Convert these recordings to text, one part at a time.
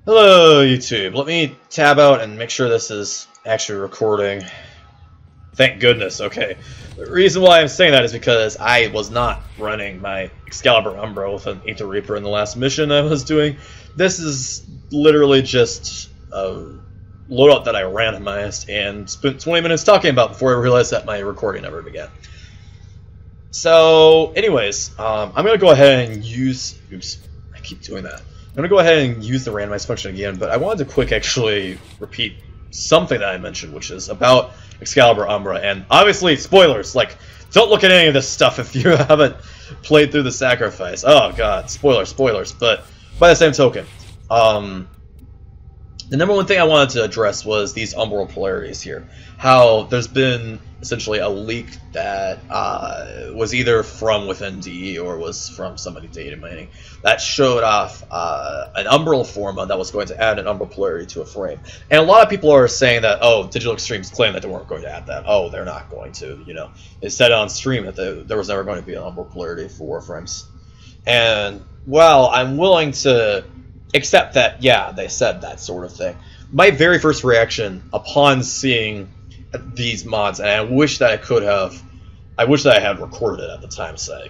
Hello, YouTube. Let me tab out and make sure this is actually recording. Thank goodness, okay. The reason why I'm saying that is because I was not running my Excalibur Umbra with an Aether Reaper in the last mission I was doing. This is literally just a loadout that I randomized and spent 20 minutes talking about before I realized that my recording never began. So, anyways, I'm going to go ahead and use... Oops, I keep doing that. I'm going to go ahead and use the randomize function again, but I wanted to actually repeat something that I mentioned, which is about Excalibur Umbra, and obviously, spoilers, like, don't look at any of this stuff if you haven't played through the sacrifice. Oh god, spoilers, but by the same token, the number one thing I wanted to address was these umbral polarities here. How there's been essentially a leak that was either from within DE or was from somebody data mining that showed off an umbral forma that was going to add an umbral polarity to a frame. And a lot of people are saying that, oh, Digital Extremes claimed that they weren't going to add that. Oh, they're not going to, you know. It said on stream that there was never going to be an umbral polarity for Warframes. And, well, I'm willing to accept that, yeah, they said that sort of thing. My very first reaction upon seeing these mods, and I wish that I had recorded it at the time so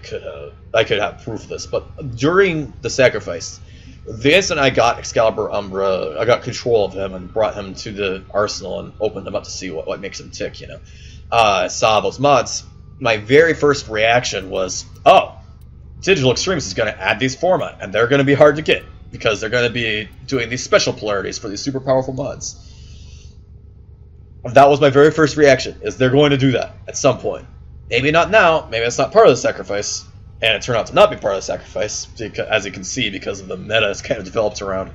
I could have proof of this, but during the sacrifice, the instant I got Excalibur Umbra, I got control of him and brought him to the arsenal and opened him up to see what makes him tick, you know. I saw those mods. My very first reaction was, oh, Digital Extremes is going to add these format, and they're going to be hard to get, because they're going to be doing these special polarities for these super powerful mods. That was my very first reaction, is they're going to do that at some point. Maybe not now, maybe it's not part of the sacrifice, and it turned out to not be part of the sacrifice, because, as you can see, because of the meta it's kind of developed around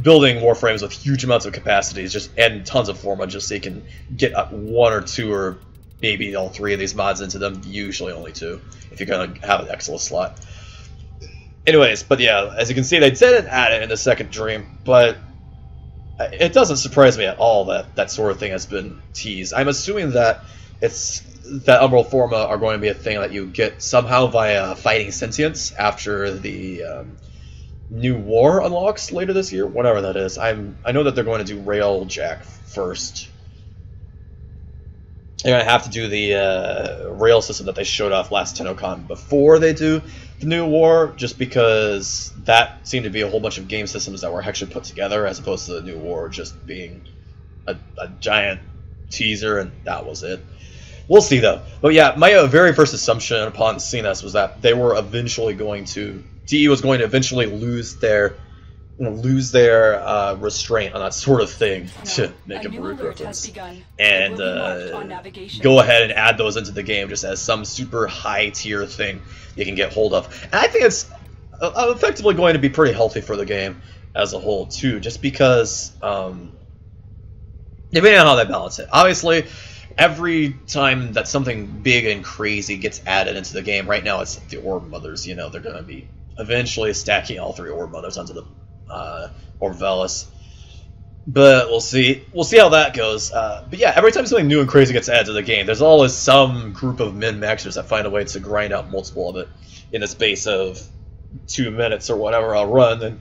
building Warframes with huge amounts of capacities, just and tons of forma, just so you can get one or two or maybe all three of these mods into them, usually only two, if you're going to have an Excel slot. Anyways, but yeah, as you can see, they didn't add it in the second dream, but it doesn't surprise me at all that that sort of thing has been teased. I'm assuming that that Umbral Forma are going to be a thing that you get somehow via fighting sentience after the new war unlocks later this year, whatever that is. I know that they're going to do Railjack first. They're going to have to do the rail system that they showed off last TennoCon before they do the new war, just because that seemed to be a whole bunch of game systems that were actually put together, as opposed to the new war just being a giant teaser, and that was it. We'll see, though. But yeah, my very first assumption upon seeing this was that they were eventually going to... DE was going to eventually lose their restraint on that sort of thing to make a brute reference, and go ahead and add those into the game just as some super high tier thing you can get hold of. And I think it's effectively going to be pretty healthy for the game as a whole too, just because depending on how they balance it. Obviously, every time that something big and crazy gets added into the game, right now it's the Orb Mothers, you know, they're going to be eventually stacking all three Orb Mothers onto the Orvelis, but we'll see how that goes. But yeah, every time something new and crazy gets added to the game, there's always some group of min-maxers that find a way to grind out multiple of it in the space of 2 minutes or whatever I'll run and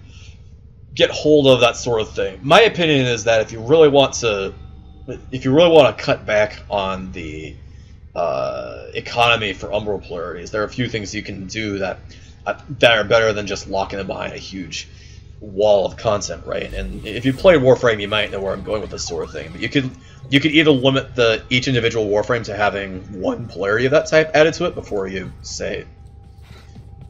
get hold of that sort of thing. My opinion is that if you really want to cut back on the economy for umbral polarities, there are a few things you can do that are better than just locking them behind a huge wall of content, right? And if you play Warframe, you might know where I'm going with this sort of thing. But you could either limit each individual Warframe to having one polarity of that type added to it before you, say,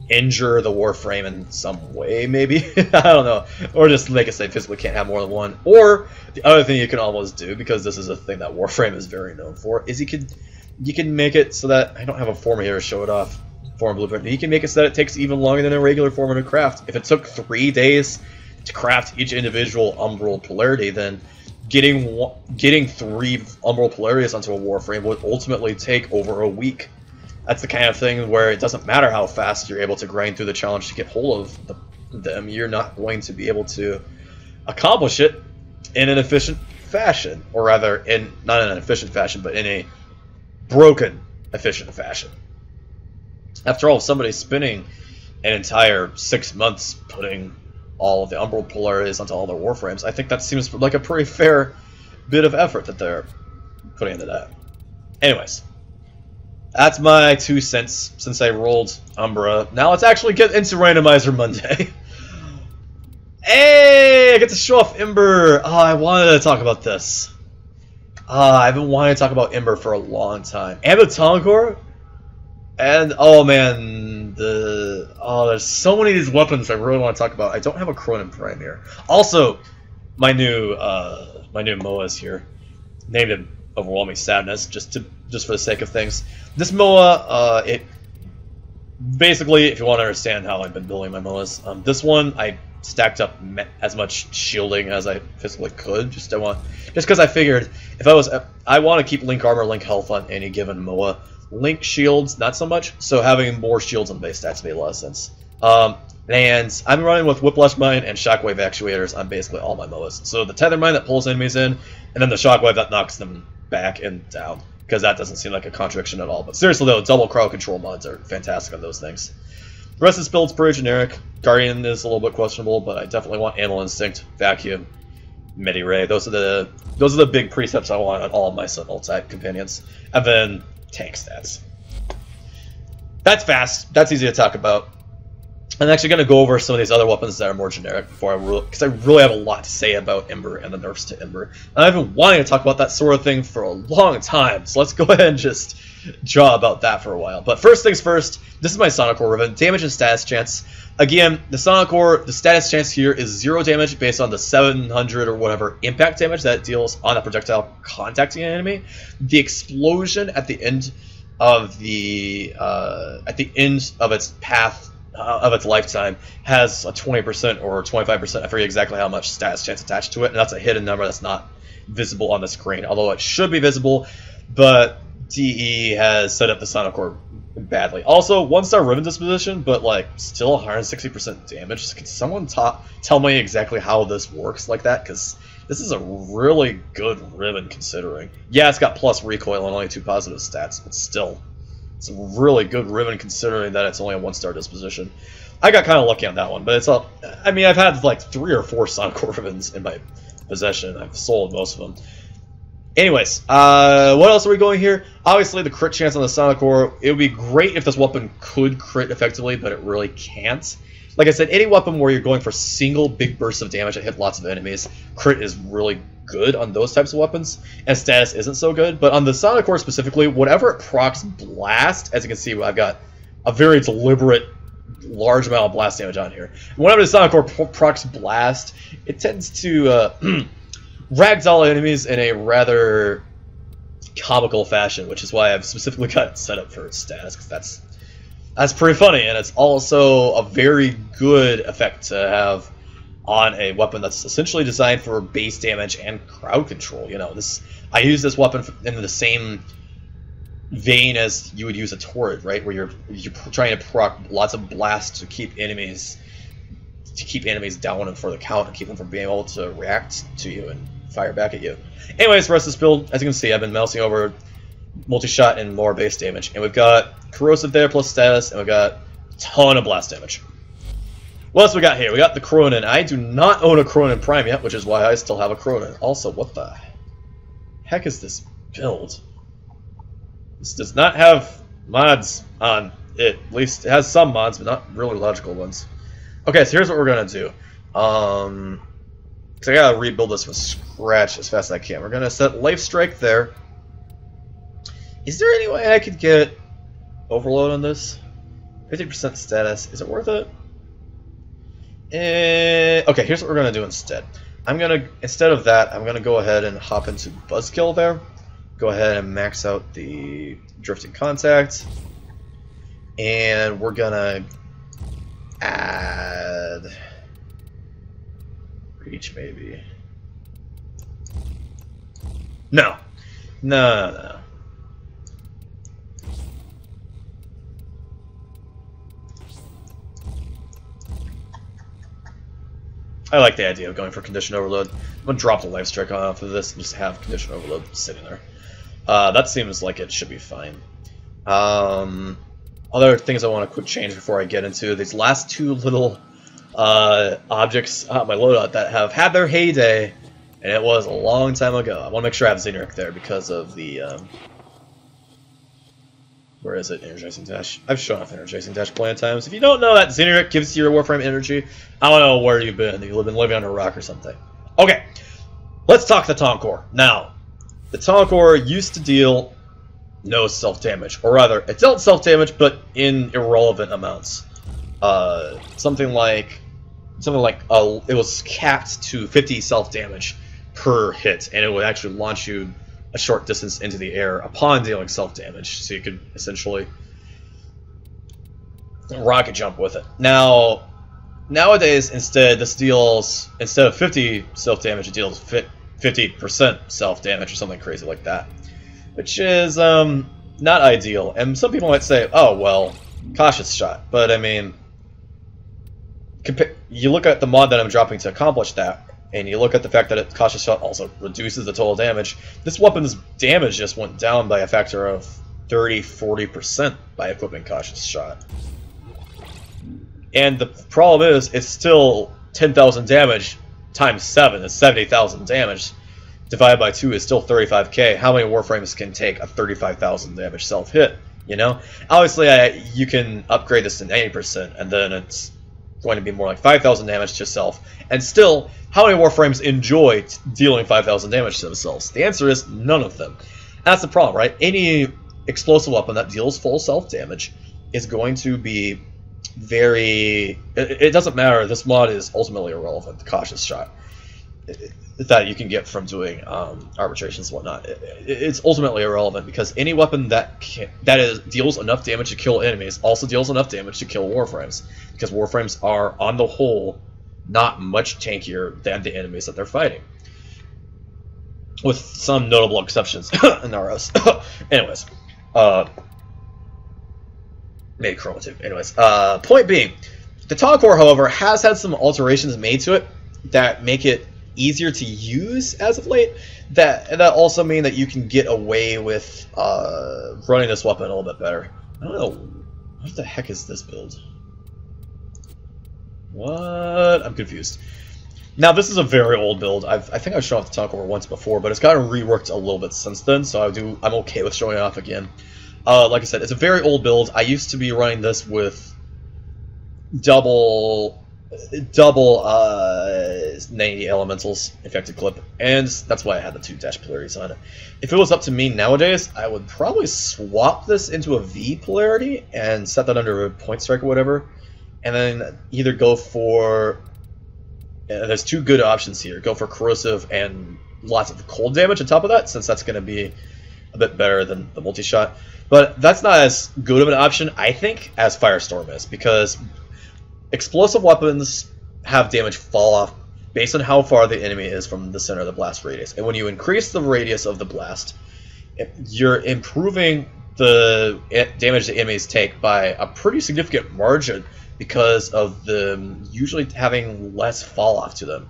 injure the Warframe in some way, maybe. I don't know. Or just make it say physically can't have more than one. Or the other thing you can almost do, because this is a thing that Warframe is very known for, is you can make it so that I don't have a form here to show it off. Form blueprint. You can make it so that it takes even longer than a regular form to craft. If it took 3 days to craft each individual umbral polarity, then getting 3 umbral polarities onto a Warframe would ultimately take over a week. That's the kind of thing where it doesn't matter how fast you're able to grind through the challenge to get hold of them, you're not going to be able to accomplish it in an efficient fashion, or rather, not in an efficient fashion, but in a broken efficient fashion. After all, if somebody's spending an entire 6 months putting all of the Umbral polarities onto all their Warframes. I think that seems like a pretty fair bit of effort that they're putting into that. Anyways, that's my 2 cents since I rolled Umbra. Now let's actually get into Randomizer Monday. Hey, I get to show off Ember. Oh, I wanted to talk about this. I've been wanting to talk about Ember for a long time. And the Tonkor. And, oh man, there's so many of these weapons I really want to talk about. I don't have a Kronen Prime here. Also, my new MOA's here. Named it Overwhelming Sadness, just for the sake of things. This MOA, it basically, if you want to understand how I've been building my MOAs, this one I stacked up as much shielding as I physically could, just because I figured if I want to keep Link armor, Link health on any given MOA. Link shields, not so much, so having more shields on base stats made a lot of sense. And I'm running with Whiplash Mine and Shockwave Actuators on basically all my MOAs. So the Tether Mine that pulls enemies in, and then the Shockwave that knocks them back and down, because that doesn't seem like a contradiction at all. But seriously though, double crowd control mods are fantastic on those things. The rest of this build's pretty generic. Guardian is a little bit questionable, but I definitely want Animal Instinct, Vacuum, Midi-Ray. Those are the big precepts I want on all of my Sentinel type companions. And then tank stats. That's fast. That's easy to talk about. I'm actually going to go over some of these other weapons that are more generic before because I really have a lot to say about Ember and the nerfs to Ember. And I've been wanting to talk about that sort of thing for a long time, so let's go ahead and just jaw about that for a while. But first things first, this is my Sonicor ribbon. Damage and status chance. Again, the Sonicor, the status chance here is 0 damage based on the 700 or whatever impact damage that it deals on a projectile contacting an enemy. The explosion at the end of its path of its lifetime has a 20% or 25%. I forget exactly how much status chance attached to it, and that's a hidden number that's not visible on the screen, although it should be visible. But DE has set up the Sonicor badly. Also, 1-star ribbon disposition, but like still 160% damage. Can someone tell me exactly how this works like that? Because this is a really good ribbon considering. Yeah, it's got plus recoil and only 2 positive stats, but still, it's a really good ribbon considering that it's only a 1-star disposition. I got kind of lucky on that one, but it's all. I mean, I've had like 3 or 4 Sonicor ribbons in my possession. I've sold most of them. Anyways, what else are we going here? Obviously, the crit chance on the Sonicor. It would be great if this weapon could crit effectively, but it really can't. Like I said, any weapon where you're going for single big bursts of damage that hit lots of enemies, crit is really good on those types of weapons, and status isn't so good. But on the Sonicor specifically, whatever it procs blast, as you can see, I've got a very deliberate large amount of blast damage on here. Whenever the Sonicor procs blast, it tends to ragdoll enemies in a rather comical fashion, which is why I've specifically got it set up for status, because that's pretty funny, and it's also a very good effect to have on a weapon that's essentially designed for base damage and crowd control. You know, I use this weapon in the same vein as you would use a turret, right? Where you're trying to proc lots of blasts to keep enemies down and for the count and keep them from being able to react to you and fire back at you. Anyways, the rest of this build, as you can see, I've been mousing over multi-shot and more base damage. And we've got corrosive there plus status, and we've got a ton of blast damage. What else we got here? We got the Kronen. I do not own a Kronen Prime yet, which is why I still have a Kronen. Also, what the heck is this build? This does not have mods on it. At least it has some mods, but not really logical ones. Okay, so here's what we're gonna do. Because I gotta rebuild this from scratch as fast as I can. We're gonna set Life Strike there. Is there any way I could get Overload on this? 50% status. Is it worth it? Okay, here's what we're gonna do instead. Instead of that, I'm gonna go ahead and hop into Buzzkill there. Go ahead and max out the Drifting Contact. And we're gonna add Reach, maybe. No. No. I like the idea of going for Condition Overload. I'm going to drop the Life Strike off of this and just have Condition Overload sitting there. That seems like it should be fine. Other things I want to quick change before I get into these last 2 little objects on my loadout that have had their heyday, and it was a long time ago. I want to make sure I have Xeneric there because of the, where is it? Energizing Dash. I've shown off Energizing Dash plenty of times. If you don't know that Xeneric gives you your Warframe energy, I don't know where you've been. You've been living under a rock or something. Okay, let's talk the Tonkor. Now, the Tonkor used to deal no self-damage, or rather, it dealt self-damage, but in irrelevant amounts. Something like it was capped to 50 self-damage per hit, and it would actually launch you a short distance into the air upon dealing self-damage, so you could essentially rocket jump with it. Now, nowadays, instead of 50 self-damage, it deals 50% self-damage or something crazy like that, which is not ideal. And some people might say, oh, well, cautious shot, but I mean, you look at the mod that I'm dropping to accomplish that, and you look at the fact that cautious shot also reduces the total damage. This weapon's damage just went down by a factor of 30–40% by equipping cautious shot. And the problem is, it's still 10,000 damage times 7 is 70,000 damage. Divided by 2 is still 35k. How many Warframes can take a 35,000 damage self-hit? You know? Obviously, you can upgrade this to 90%, and then it's going to be more like 5,000 damage to self. And still, how many Warframes enjoy dealing 5,000 damage to themselves? The answer is none of them. And that's the problem, right? Any explosive weapon that deals full self-damage is going to be very... It doesn't matter. This mod is ultimately irrelevant, the cautious shot that you can get from doing arbitrations and whatnot. It's ultimately irrelevant because any weapon that deals enough damage to kill enemies also deals enough damage to kill Warframes, because Warframes are, on the whole, not much tankier than the enemies that they're fighting, with some notable exceptions. Naros. Anyways, maybe Kronen too. Anyways, point being, the Tonkor, however, has had some alterations made to it that make it easier to use as of late. That also mean that you can get away with running this weapon a little bit better. I don't know, what the heck is this build? What? I'm confused. Now, this is a very old build. I think I've shown off the Tonkor once before, but it's gotten reworked a little bit since then, so I'm okay with showing it off again. Like I said, it's a very old build. I used to be running this with double 90 elementals infected clip, and that's why I had the 2 dash polarities on it. If it was up to me nowadays, I would probably swap this into a V polarity and set that under a point strike or whatever, and then either go for... there's 2 good options here. Go for corrosive and lots of cold damage on top of that, since that's going to be a bit better than the multi-shot. But that's not as good of an option, I think, as Firestorm is, because explosive weapons have damage fall off based on how far the enemy is from the center of the blast radius. And when you increase the radius of the blast, you're improving the damage the enemies take by a pretty significant margin because of them usually having less fall off to them.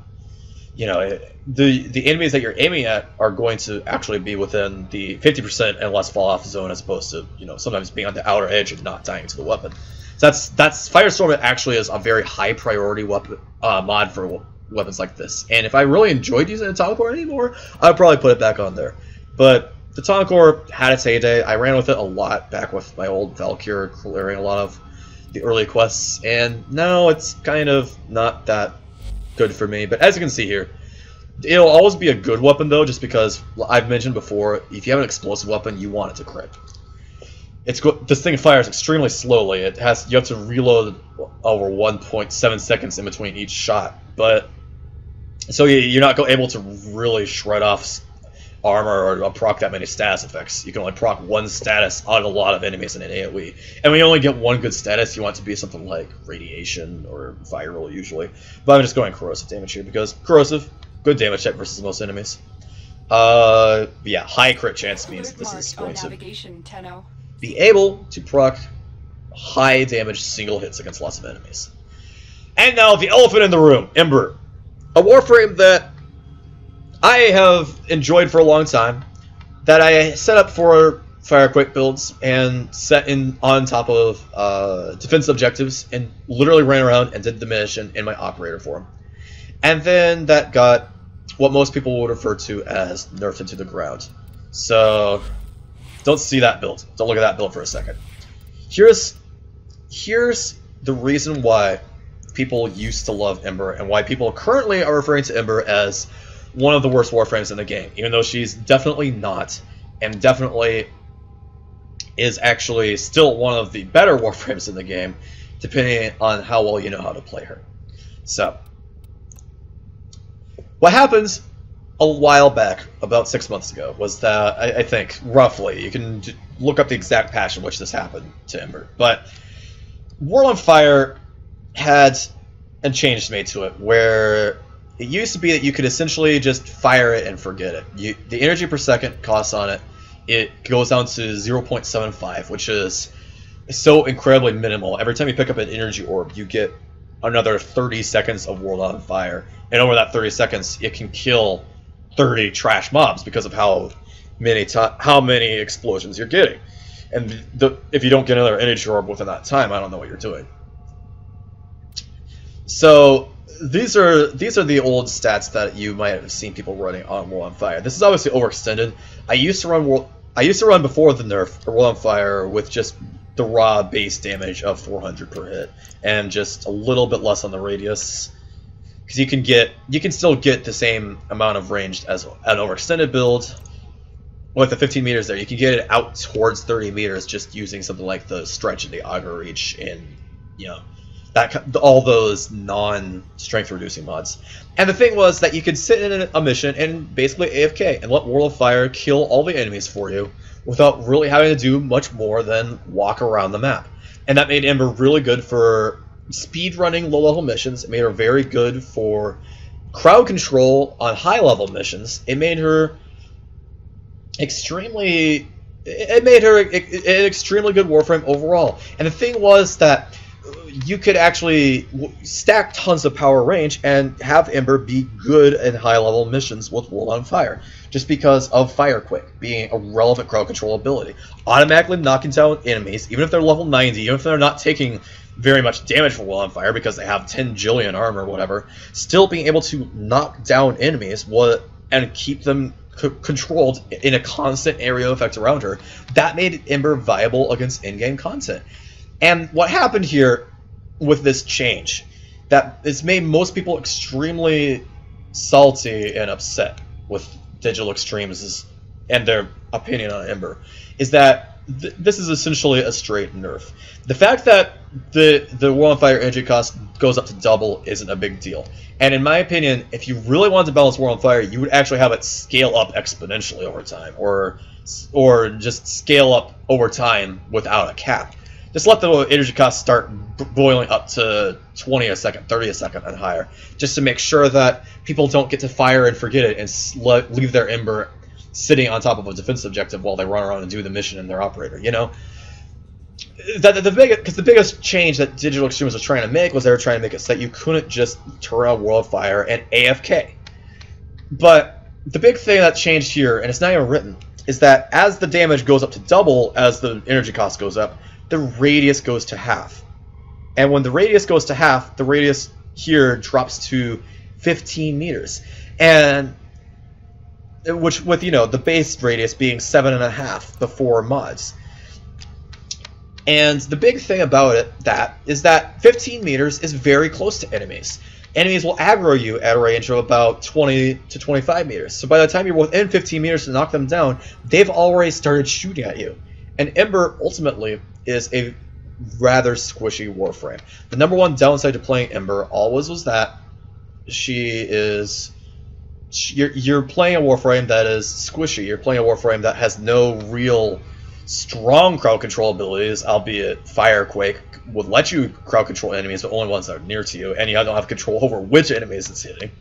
You know, the enemies that you're aiming at are going to actually be within the 50% and less fall off zone, as opposed to, you know, sometimes being on the outer edge and not dying to the weapon. So that's Firestorm actually is a very high priority weapon mod for weapons like this. And if I really enjoyed using the Tonkor anymore, I'd probably put it back on there. But the Tonkor had its heyday. I ran with it a lot back with my old Valkyr, clearing a lot of the early quests, and now it's kind of not that good for me. But as you can see here, it'll always be a good weapon though, just because I've mentioned before, if you have an explosive weapon, you want it to crit. This thing fires extremely slowly. You have to reload over 1.7 seconds in between each shot, but so you're not able to really shred off armor or proc that many status effects. You can only proc one status on a lot of enemies in an AoE, and when you only get one good status, you want it to be something like radiation or viral usually. But I'm just going corrosive damage here because corrosive, good damage check versus most enemies. Yeah, high crit chance means this is going to be able to proc high damage single hits against lots of enemies. And now the elephant in the room, Ember. A Warframe that I have enjoyed for a long time, that I set up for fire quick builds and set in on top of defense objectives and literally ran around and did the mission in my operator form. And then that got what most people would refer to as nerfed into the ground. So don't see that build. Don't look at that build for a second. Here's the reason why people used to love Ember and why people currently are referring to Ember as one of the worst Warframes in the game, even though she's definitely not, and definitely is actually still one of the better Warframes in the game, depending on how well you know how to play her. So, what happened a while back, about 6 months ago, was that, I think, roughly, you can look up the exact patch in which this happened to Ember, but World on Fire had a change made to it, where it used to be that you could essentially just fire it and forget it. The energy per second cost on it goes down to 0.75, which is so incredibly minimal. Every time you pick up an energy orb, you get another 30 seconds of World on Fire, and over that 30 seconds, it can kill 30 trash mobs because of how many explosions you're getting. And if you don't get another energy orb within that time, I don't know what you're doing. So these are the old stats that you might have seen people running on World on Fire. This is obviously overextended. I used to run before the nerf World on Fire with just the raw base damage of 400 per hit and just a little bit less on the radius, because you can still get the same amount of range as an overextended build. With the 15 meters there, you can get it out towards 30 meters just using something like the stretch and the auger reach and, you know, all those non-strength reducing mods. And the thing was that you could sit in a mission and basically AFK and let World of Fire kill all the enemies for you without really having to do much more than walk around the map. And that made Ember really good for speed running low-level missions. It made her very good for crowd control on high-level missions. It made her an extremely good Warframe overall. And the thing was that you could actually stack tons of power range and have Ember be good in high-level missions with World on Fire, just because of Fire Quick being a relevant crowd control ability. Automatically knocking down enemies, even if they're level 90, even if they're not taking very much damage from World on Fire because they have 10 jillion armor or whatever, still being able to knock down enemies and keep them controlled in a constant area effect around her, that made Ember viable against in-game content. And what happened here with this change, that it's made most people extremely salty and upset with digital extremes and their opinion on Ember, is that this is essentially a straight nerf. The fact that the World on Fire energy cost goes up to double isn't a big deal. And in my opinion, if you really wanted to balance World on Fire, you would actually have it scale up exponentially over time, or just scale up over time without a cap. Just let the energy cost start boiling up to 20 a second, 30 a second, and higher, just to make sure that people don't get to fire and forget it and leave their Ember sitting on top of a defense objective while they run around and do the mission in their operator. You know, because the biggest change that digital extremists were trying to make was they were trying to make it so that you couldn't just turn on World of Fire and AFK. But the big thing that changed here, and it's not even written, is that as the damage goes up to double as the energy cost goes up, the radius goes to half. And when the radius goes to half, the radius here drops to 15 meters. And which, with, you know, the base radius being 7.5 before mods. And the big thing about that is that 15 meters is very close to enemies. Enemies will aggro you at a range of about 20 to 25 meters. So by the time you're within 15 meters to knock them down, they've already started shooting at you. And Ember, ultimately, is a rather squishy Warframe. The number one downside to playing Ember always was that you're playing a Warframe that is squishy. You're playing a Warframe that has no real strong crowd control abilities, albeit Firequake would let you crowd control enemies, but only ones that are near to you, and you don't have control over which enemies it's hitting.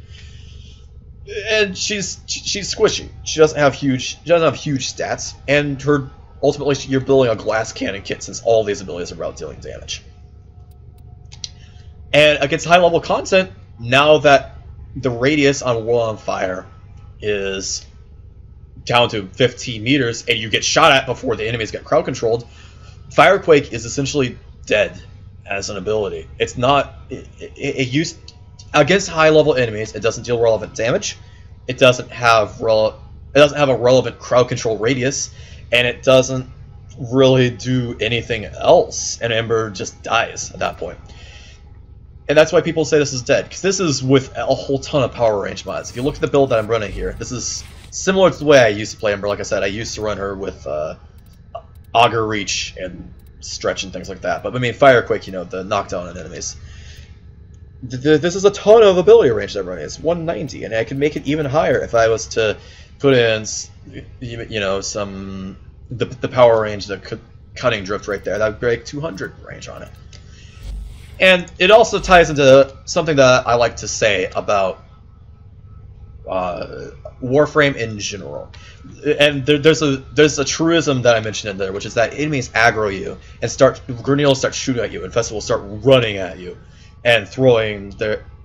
And she's squishy. She doesn't have huge stats, and ultimately you're building a glass cannon kit since all these abilities are about dealing damage. And against high level content, now that the radius on World on Fire is down to 15 meters and you get shot at before the enemies get crowd controlled, Firequake is essentially dead as an ability. It's not it used against high level enemies. It doesn't deal relevant damage. It doesn't have a relevant crowd control radius, and it doesn't really do anything else. And Ember just dies at that point. And that's why people say this is dead, because this is with a whole ton of power range mods. If you look at the build that I'm running here, this is similar to the way I used to play Ember. Like I said, I used to run her with Augur Reach and Stretch and things like that. But I mean, Firequake, you know, the knockdown on enemies. This is a ton of ability range that I'm running. It's 190, and I can make it even higher if I was to put in, you know, the power range, the cutting drift right there. That would break 200 range on it. And it also ties into something that I like to say about Warframe in general. And there's a truism that I mentioned in there, which is that enemies aggro you and Grenade will start shooting at you, and Festival will start running at you and throwing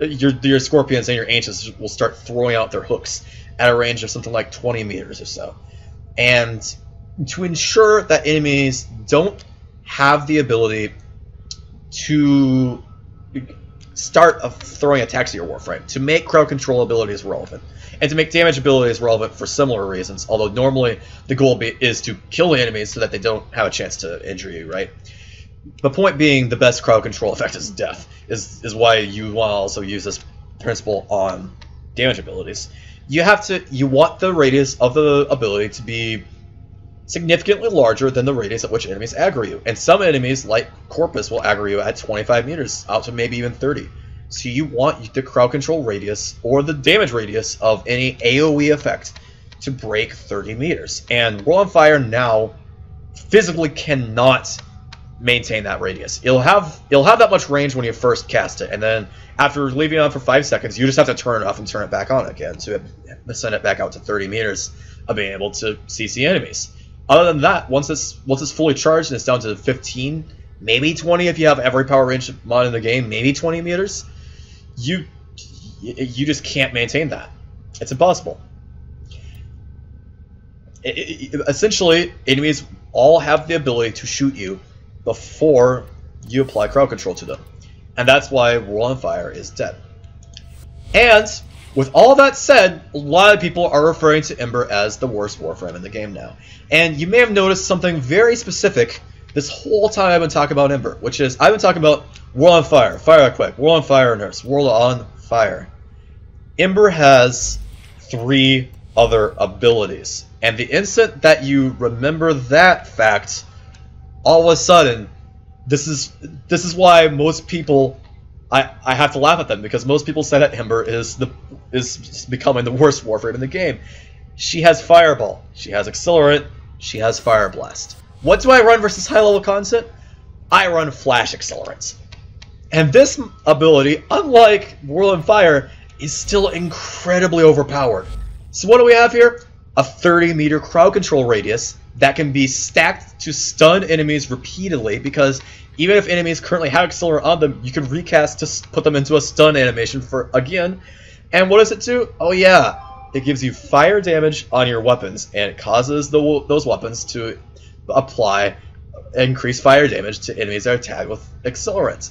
your Scorpions and your Ancients will start throwing out their hooks at a range of something like 20 meters or so. And to ensure that enemies don't have the ability to start throwing attacks at your Warframe, to make crowd control abilities relevant, and to make damage abilities relevant for similar reasons, although normally the goal is to kill the enemies so that they don't have a chance to injure you, right? The point being, the best crowd control effect is death, is why you want to also use this principle on damage abilities. You want the radius of the ability to be significantly larger than the radius at which enemies aggro you. And some enemies, like Corpus, will aggro you at 25 meters, out to maybe even 30. So you want the crowd control radius, or the damage radius, of any AoE effect to break 30 meters. And World on Fire now physically cannot maintain that radius. You'll have that much range when you first cast it, and then after leaving it on for 5 seconds, you just have to turn it off and turn it back on again to send it back out to 30 meters of being able to CC enemies. Other than that, once it's fully charged and it's down to 15, maybe 20 if you have every power range mod in the game, maybe 20 meters, you just can't maintain that. It's impossible. Essentially, enemies all have the ability to shoot you before you apply crowd control to them. And that's why World on Fire is dead. And with all that said, a lot of people are referring to Ember as the worst Warframe in the game now. And you may have noticed something very specific this whole time I've been talking about Ember, which is I've been talking about World on Fire, Firequake, World on Fire nerfs, World on Fire. Ember has 3 other abilities. And the instant that you remember that fact, all of a sudden, this is why most people, I have to laugh at them, because most people say that Ember is becoming the worst Warframe in the game. She has Fireball, she has Accelerant, she has Fire Blast. What do I run versus high level content? I run Flash Accelerants. And this ability, unlike World on Fire, is still incredibly overpowered. So what do we have here? A 30-meter crowd control radius that can be stacked to stun enemies repeatedly, because even if enemies currently have Accelerant on them, you can recast to put them into a stun animation for again. And what does it do? Oh yeah, it gives you fire damage on your weapons, and it causes those weapons to apply increased fire damage to enemies that are tagged with Accelerant.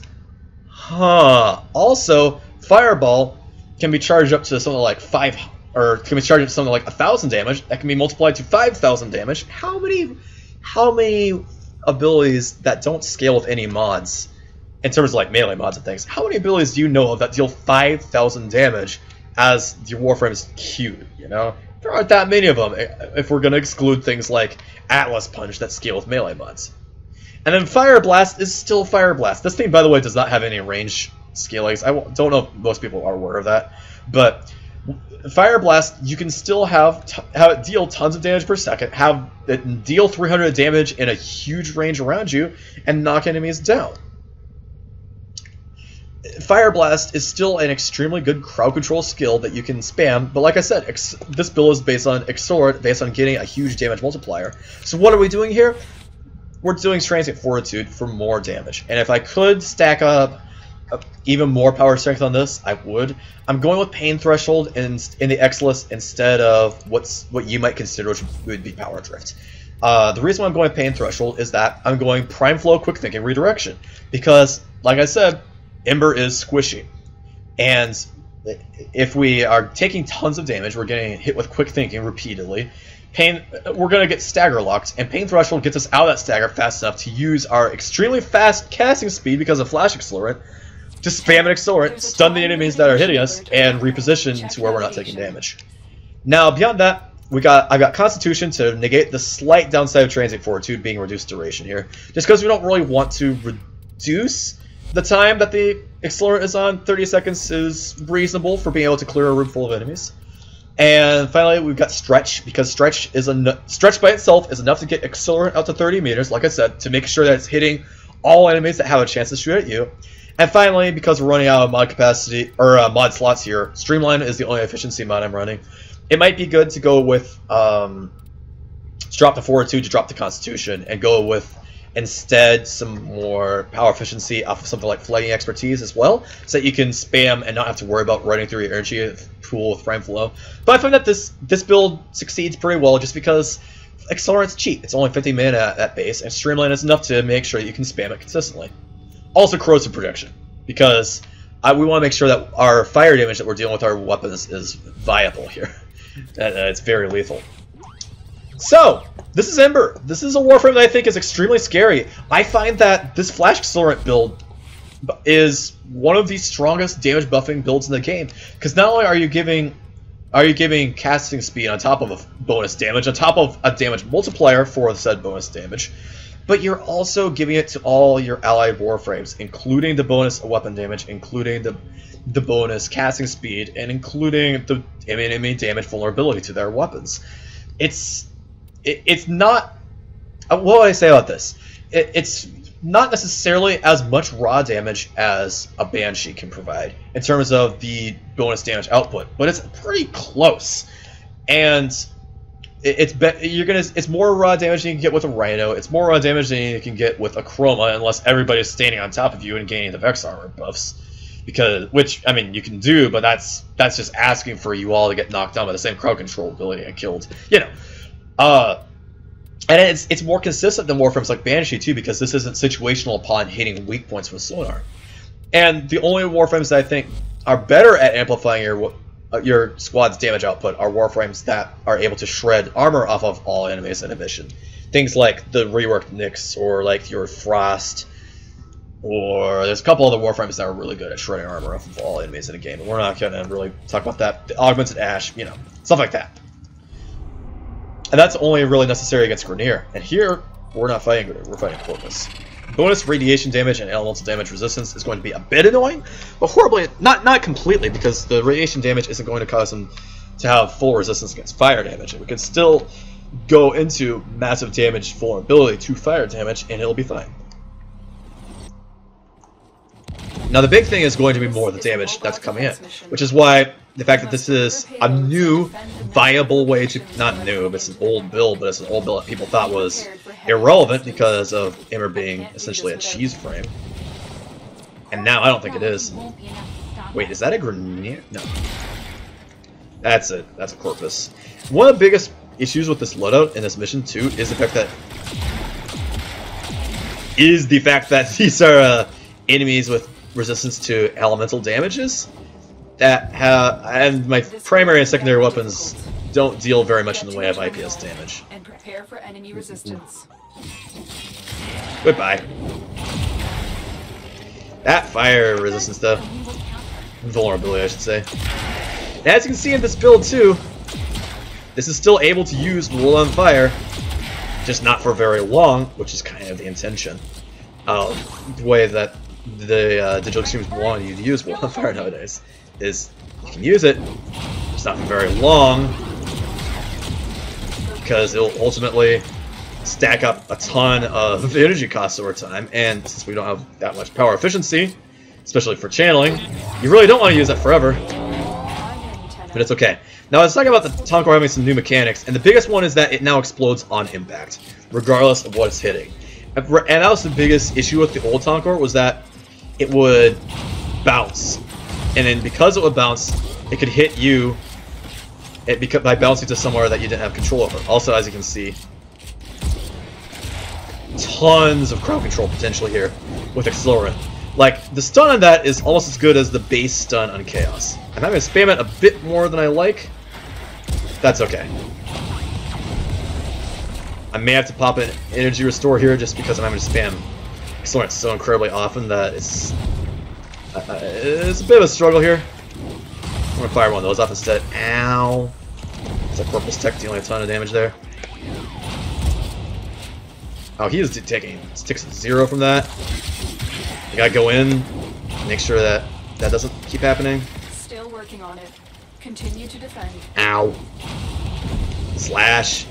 Also, Fireball can be charged up to something like 1,000 damage. That can be multiplied to 5,000 damage. How many abilities that don't scale with any mods, in terms of like melee mods and things, how many abilities do you know of that deal 5,000 damage as your Warframe's queued, you know? There aren't that many of them, if we're going to exclude things like Atlas Punch that scale with melee mods. And then Fire Blast is still Fire Blast. This thing, by the way, does not have any range scalings. I don't know if most people are aware of that, but Fire Blast, you can still have it deal tons of damage per second, have it deal 300 damage in a huge range around you, and knock enemies down. Fire Blast is still an extremely good crowd control skill that you can spam, but like I said, this build is based on Exort, based on getting a huge damage multiplier. So what are we doing here? We're doing Transient Fortitude for more damage. And if I could stack up even more power strength on this, I would. I'm going with pain threshold in the X list instead of what you might consider which would be power drift. The reason why I'm going pain threshold is that I'm going prime flow, quick thinking, redirection, because like I said, Ember is squishy, and if we are taking tons of damage, we're getting hit with quick thinking repeatedly. We're going to get stagger locked, and pain threshold gets us out of that stagger fast enough to use our extremely fast casting speed because of flash accelerant to spam an accelerant, stun the enemies that are hitting us, and reposition to where we're not taking damage. Now beyond that, I've got Constitution to negate the slight downside of transient fortitude being reduced duration here, just because we don't really want to reduce the time that the accelerant is on. 30 seconds is reasonable for being able to clear a room full of enemies. And finally, we've got Stretch, because Stretch by itself is enough to get accelerant out to 30 meters, like I said, to make sure that it's hitting all enemies that have a chance to shoot at you. And finally, because we're running out of mod capacity or mod slots here, Streamline is the only efficiency mod I'm running. It might be good to go with drop the Fortitude to drop the Constitution, and go with instead some more power efficiency off of something like Flagging Expertise as well, so that you can spam and not have to worry about running through your energy pool with Prime Flow. But I find that this build succeeds pretty well just because Accelerant's cheap. It's only 50 mana at base, and Streamline is enough to make sure you can spam it consistently. Also Corrosive Projection, because we want to make sure that our fire damage that we're dealing with our weapons is viable here. It's very lethal. So, this is Ember. This is a Warframe that I think is extremely scary. I find that this Flash Accelerant build is one of the strongest damage buffing builds in the game, because not only are you giving casting speed on top of a bonus damage, on top of a damage multiplier for the said bonus damage, but you're also giving it to all your allied Warframes, including the bonus weapon damage, including the bonus casting speed, and including the enemy damage vulnerability to their weapons. It's not... What would I say about this? It's not necessarily as much raw damage as a Banshee can provide in terms of the bonus damage output, but it's pretty close. And it's more raw damage than you can get with a Rhino. It's more raw damage than you can get with a Chroma, unless everybody's standing on top of you and gaining the Vex armor buffs. Which I mean you can do, but that's just asking for you all to get knocked down by the same crowd control ability and killed. You know. And it's more consistent than Warframes like Banshee too, because this isn't situational upon hitting weak points with sonar. And the only Warframes that I think are better at amplifying your squad's damage output are Warframes that are able to shred armor off of all enemies inhibition. Things like the reworked Nyx, or like your Frost, or there's a couple other Warframes that are really good at shredding armor off of all enemies in a game. And we're not going to really talk about that. The Augmented Ash, you know, stuff like that. And that's only really necessary against Grenier. And here, we're not fighting Grenier, we're fighting Corpus. Bonus radiation damage and elemental damage resistance is going to be a bit annoying, but horribly, not completely, because the radiation damage isn't going to cause him to have full resistance against fire damage. And we can still go into massive damage vulnerability to fire damage, and it'll be fine. Now the big thing is going to be more the damage that's coming in, which is why the fact that this is a new, viable way to... Not new, it's an old build, but it's an old build that people thought was irrelevant because of Ember being essentially a cheese frame. And now I don't think it is. Wait, is that a Grenier? No. That's a Corpus. One of the biggest issues with this loadout in this mission too is the fact that these are enemies with resistance to elemental damages that have, and my primary and secondary weapons don't deal very much in the way of IPS damage. And prepare for enemy resistance. Goodbye. That fire resistance though. Vulnerability, I should say. And as you can see in this build too, this is still able to use Will on Fire, just not for very long, which is kind of the intention. The way that the Digital Extremes want you to use Will on Fire nowadays is you can use it, just not for very long, because it'll ultimately stack up a ton of energy costs over time, and since we don't have that much power efficiency, especially for channeling, you really don't want to use that forever. But it's okay. Now let's talk about the Tonkor having some new mechanics, and the biggest one is that it now explodes on impact, regardless of what it's hitting. And that was the biggest issue with the old Tonkor, was that it would bounce. And then because it would bounce, it could hit you by bouncing to somewhere that you didn't have control over. Also, as you can see, tons of crowd control potential here with Accelerant. Like, the stun on that is almost as good as the base stun on Chaos. I'm having to spam it a bit more than I like. That's okay. I may have to pop an energy restore here just because I'm having to spam Accelerant so incredibly often that it's a bit of a struggle here. I'm gonna fire one of those off instead. Ow. Is that Purple's Tech dealing a ton of damage there? Oh, he is taking sticks of 0 from that. You gotta go in, make sure that that doesn't keep happening. Still working on it. Continue to defend. Ow. Slash.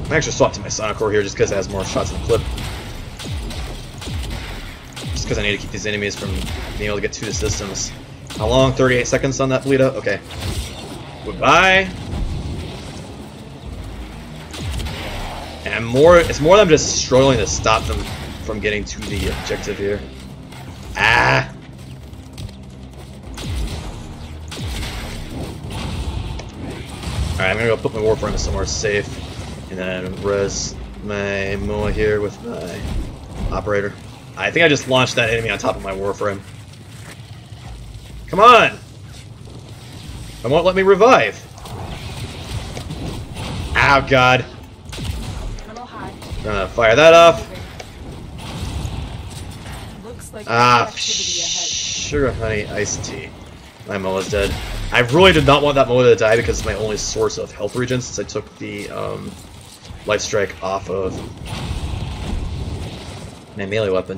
I actually swapped to my Sonicor here just because it has more shots in the clip. Just because I need to keep these enemies from being able to get to the systems. How long? 38 seconds on that bleed out? Okay. Goodbye. And it's more than I'm just struggling to stop them from getting to the objective here. Ah! Alright, I'm gonna go put my Warframe somewhere safe. And then res my Moa here with my operator. I think I just launched that enemy on top of my Warframe. Come on! It won't let me revive. Ow, God. Gonna fire that off. Looks like sugar honey iced tea. My Moa's dead. I really did not want that Moa to die because it's my only source of health regen since I took the life strike off of my melee weapon.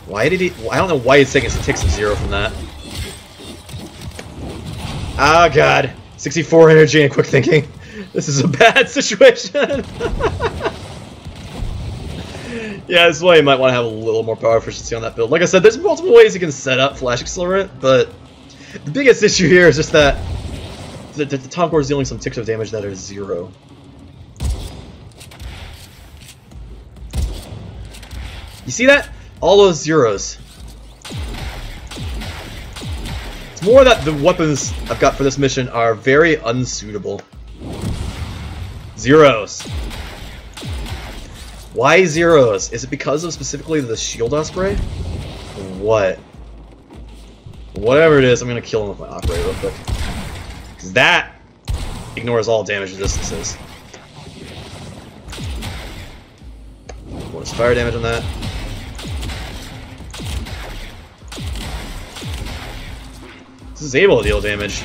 Why did he? I don't know why he's taking ticks of 0 from that. Oh God, 64 energy and quick thinking. This is a bad situation. Yeah, this is why you might want to have a little more power efficiency on that build. Like I said, there's multiple ways you can set up Flash Accelerant, but the biggest issue here is just that the Tonkor is dealing some ticks of damage that are 0. You see that? All those zeros. It's more that the weapons I've got for this mission are very unsuitable. Zeros. Why zeros? Is it because of specifically the shield osprey? What? Whatever it is, I'm gonna kill him with my operator real quick. Because that ignores all damage resistances. Bonus fire damage on that. This is able to deal damage.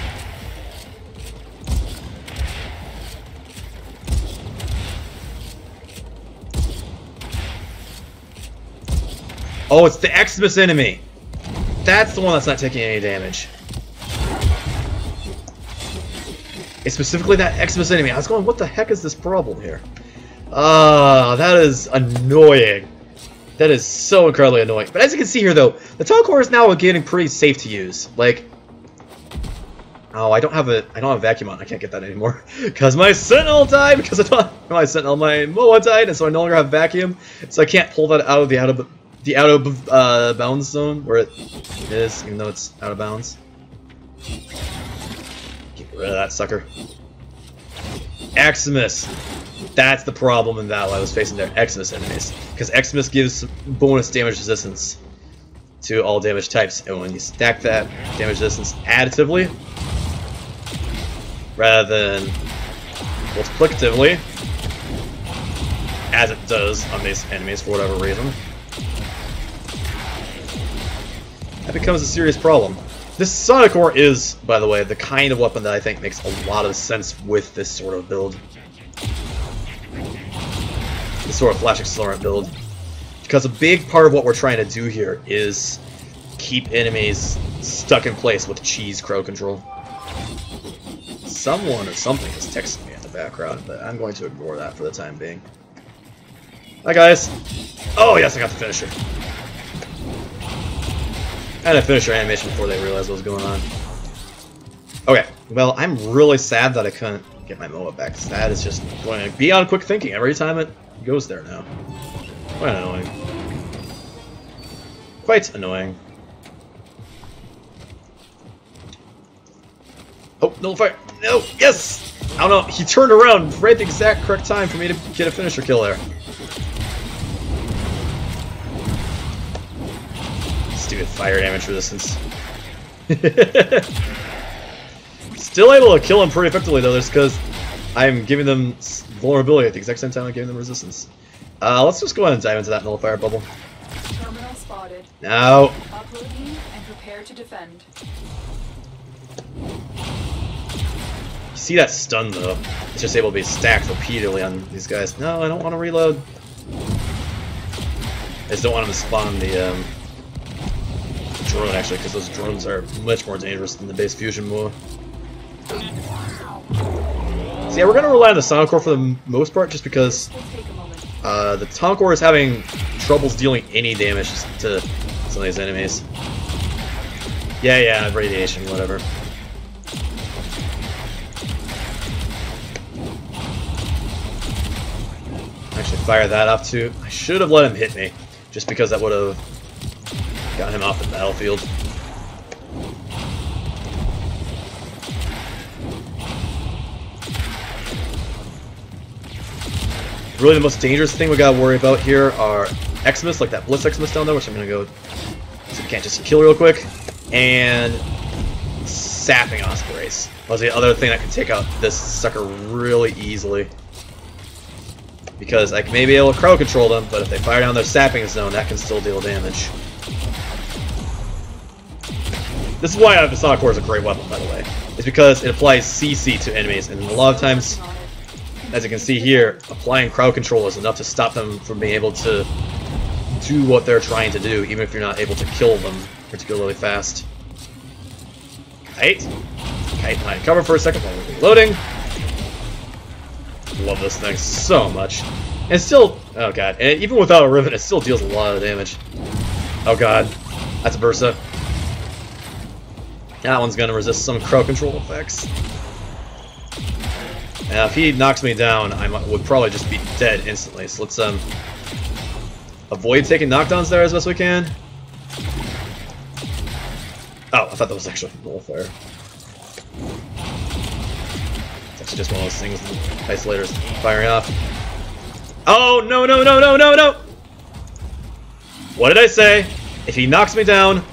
Oh, it's the Xmas enemy! That's the one that's not taking any damage. It's specifically that Xmas enemy. I was going, what the heck is this problem here? That is annoying. That is so incredibly annoying. But as you can see here, though, the Tonkor is now getting pretty safe to use. Like, oh, I don't have vacuum on. I can't get that anymore because my Sentinel died. Because I don't my Sentinel, my Moa died, and so I no longer have vacuum. So I can't pull that out of the out of bounds zone where it is, even though it's out of bounds. Get rid of that sucker. Xmas. That's the problem in that I was facing there. Xmas enemies, because Xmas gives bonus damage resistance to all damage types, and when you stack that damage resistance additively rather than multiplicatively, as it does on these enemies for whatever reason, that becomes a serious problem. This Sonicor is, by the way, the kind of weapon that I think makes a lot of sense with this sort of build. This sort of Flash Accelerant build. Because a big part of what we're trying to do here is keep enemies stuck in place with cheese crowd control. Someone or something is texting me in the background, but I'm going to ignore that for the time being. Hi guys! Oh yes, I got the finisher. I had to finish our animation before they realized what was going on. Okay, well, I'm really sad that I couldn't get my MOA back. That is just going to be on quick thinking every time it goes there now. Quite annoying. Quite annoying. Oh, nullify! No! Yes! I don't know, he turned around right at the exact correct time for me to get a finisher kill there. Stupid fire damage resistance. Still able to kill him pretty effectively though, just because I'm giving them vulnerability at the exact same time I'm giving them resistance. Let's just go ahead and dive into that nullifier bubble. Terminal spotted. No! Uploading and prepare to defend. You see that stun though? It's just able to be stacked repeatedly on these guys. No, I don't want to reload. I just don't want them to spawn the drone actually, because those drones are much more dangerous than the base fusion MOA. So yeah, we're gonna rely on the Sonicor for the most part, just because the Tonkor is having troubles dealing any damage to some of these enemies. Yeah, radiation, whatever. Actually, fire that off too. I should have let him hit me, just because that would have got him off the battlefield. Really, the most dangerous thing we gotta worry about here are Xmas, like that Blitz Xmas down there, which I'm gonna go so we can't just kill real quick, and sapping Ospreys. Was the other thing that can take out this sucker really easily. Because I may be able to crowd control them, but if they fire down their sapping zone, that can still deal damage. This is why the Sonicor is a great weapon, by the way. It's because it applies CC to enemies, and a lot of times, as you can see here, applying crowd control is enough to stop them from being able to do what they're trying to do, even if you're not able to kill them particularly fast. Kite behind cover for a second while we're reloading. Love this thing so much. And still, oh god, and even without a rivet, it still deals a lot of damage. Oh god, that's a Bursa. That one's gonna resist some crowd control effects. Now, if he knocks me down, I would probably just be dead instantly. So let's avoid taking knockdowns there as best we can. Oh, I thought that was actually nullifier. It's actually just one of those things the isolator's firing off. Oh no! What did I say? If he knocks me down,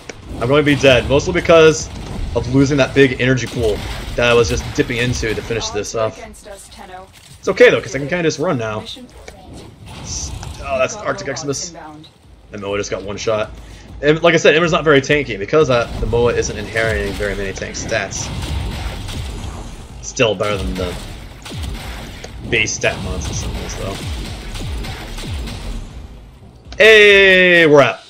I'm going to be dead. Mostly because of losing that big energy pool that I was just dipping into to finish this off. It's okay though, because I can kind of just run now. Oh, that's Arctic Xmas. And MOA just got one shot. And like I said, Ember's not very tanky. Because the MOA isn't inheriting very many tank stats. Still better than the base stat monsters sometimes though. Hey, we're out.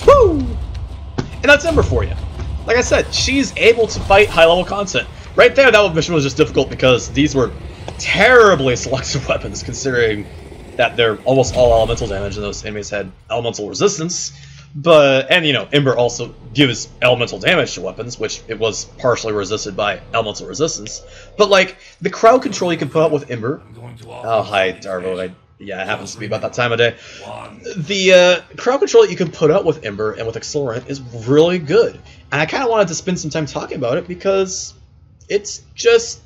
Woo! And that's Ember for you. Like I said, she's able to fight high-level content. Right there, that mission was just difficult because these were terribly selective weapons, considering that they're almost all elemental damage, and those enemies had elemental resistance. And you know, Ember also gives elemental damage to weapons, which it was partially resisted by elemental resistance. But like, the crowd control you can put up with Ember... Oh, hi, Darvo. Yeah, it happens to be about that time of day. The crowd control that you can put out with Ember and with Accelerant is really good. And I kind of wanted to spend some time talking about it because it's just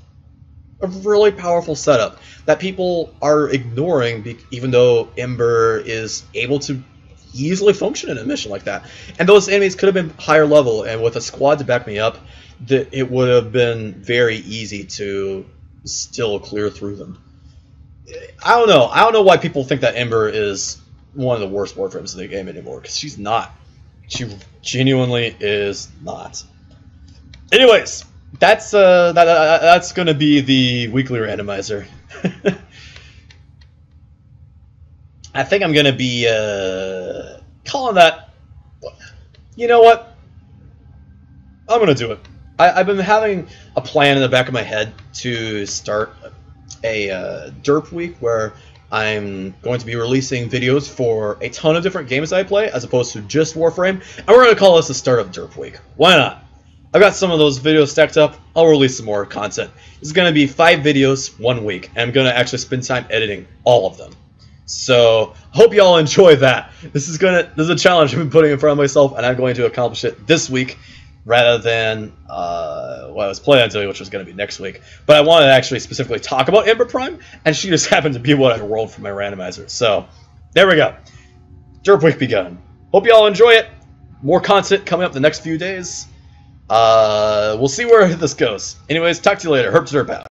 a really powerful setup that people are ignoring, even though Ember is able to easily function in a mission like that. And those enemies could have been higher level, and with a squad to back me up, it would have been very easy to still clear through them. I don't know. I don't know why people think that Ember is one of the worst Warframes in the game anymore, because she's not. She genuinely is not. Anyways, that's going to be the weekly randomizer. I think I'm going to be calling that... You know what? I'm going to do it. I've been having a plan in the back of my head to start a Derp Week where I'm going to be releasing videos for a ton of different games I play, as opposed to just Warframe, and we're going to call this the start of Derp Week. Why not? I've got some of those videos stacked up. I'll release some more content. It's going to be 5 videos, 1 week, and I'm going to actually spend time editing all of them. So, hope y'all enjoy that. This is a challenge I've been putting in front of myself, and I'm going to accomplish it this week rather than what I was planning to do, which was going to be next week. But I wanted to actually specifically talk about Ember Prime, and she just happened to be what I rolled for my randomizer. So, there we go. Derp Week begun. Hope y'all enjoy it. More content coming up the next few days. We'll see where this goes. Anyways, talk to you later. Herp De Derp out.